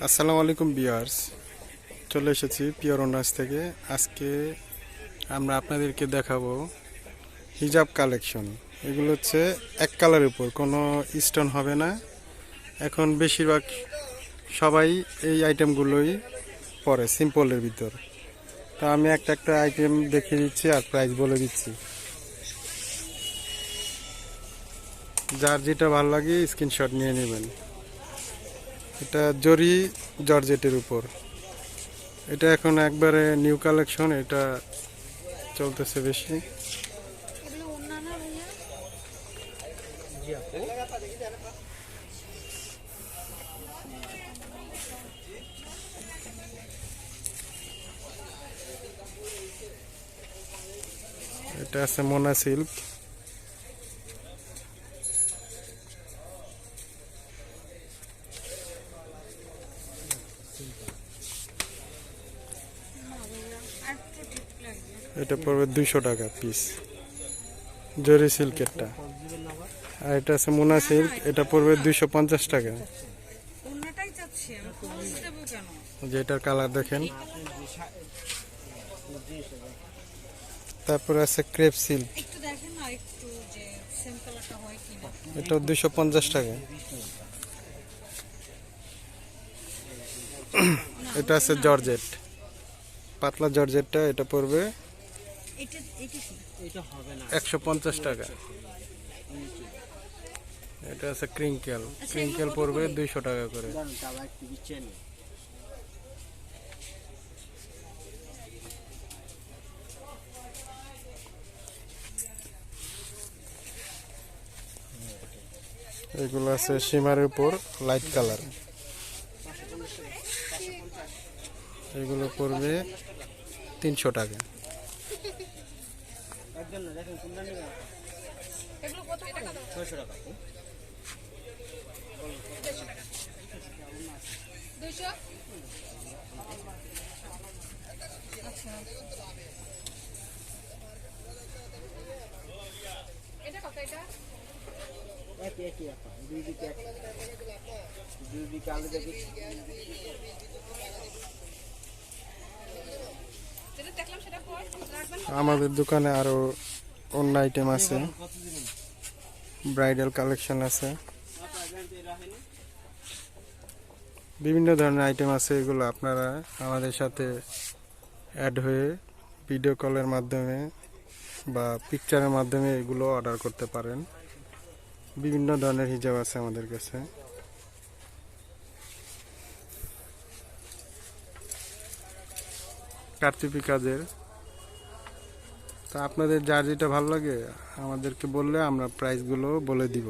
আসসালামু আলাইকুম ভিউয়ার্স, চলে এসেছি পিওর অনার্স থেকে। আজকে আমরা আপনাদেরকে দেখাবো হিজাব কালেকশন। এগুলো হচ্ছে এক কালারের উপর, কোনো স্টোন হবে না। এখন বেশিরভাগ সবাই এই আইটেমগুলোই পরে সিম্পলের ভিতর। তা আমি একটা একটা আইটেম দেখিয়ে দিচ্ছি আর প্রাইস বলে দিচ্ছি। যার যেটা ভালো লাগে স্ক্রিনশট নিয়ে নেবেন। এটা জরি জর্জেটের উপর, এটা এখন একবারে নিউ কালেকশন, এটা চলতেছে বেশি। এটা আছে মোনা সিল্ক, এটা পড়বে 200 টাকা পিস, জরি সিল্কেরটা। আর এটা আছে মোনা সিল্ক, এটা পড়বে 250 টাকা। যেটার কালার দেখেন। তারপরে আছে ক্রেপ সিল্ক, এটা 250 টাকা। এটা আছে জর্জেট, পাতলা জর্জেটটা, এটা পড়বে 150 টাকা। এটা আছে ক্রিঙ্কেল, ক্রিঙ্কেল পড়বে 200 টাকা করে। এগুলো আছে সীমারের উপর লাইট কালার, এগুলো পড়বে 300 টাকা। আমাদের দোকানে আরো অন্য আইটেম আছে, ব্রাইডাল কালেকশন আছে, বিভিন্ন ধরনের আইটেম আছে। এগুলো আপনারা আমাদের সাথে অ্যাড হয়ে ভিডিও কলের মাধ্যমে বা পিকচারের মাধ্যমে এগুলো অর্ডার করতে পারেন। বিভিন্ন ধরনের হিজাব আছে আমাদের কাছে। কারচুপি কাজের, তা আপনাদের যার যেটা ভালো লাগে আমাদেরকে বললে আমরা প্রাইসগুলো বলে দিব।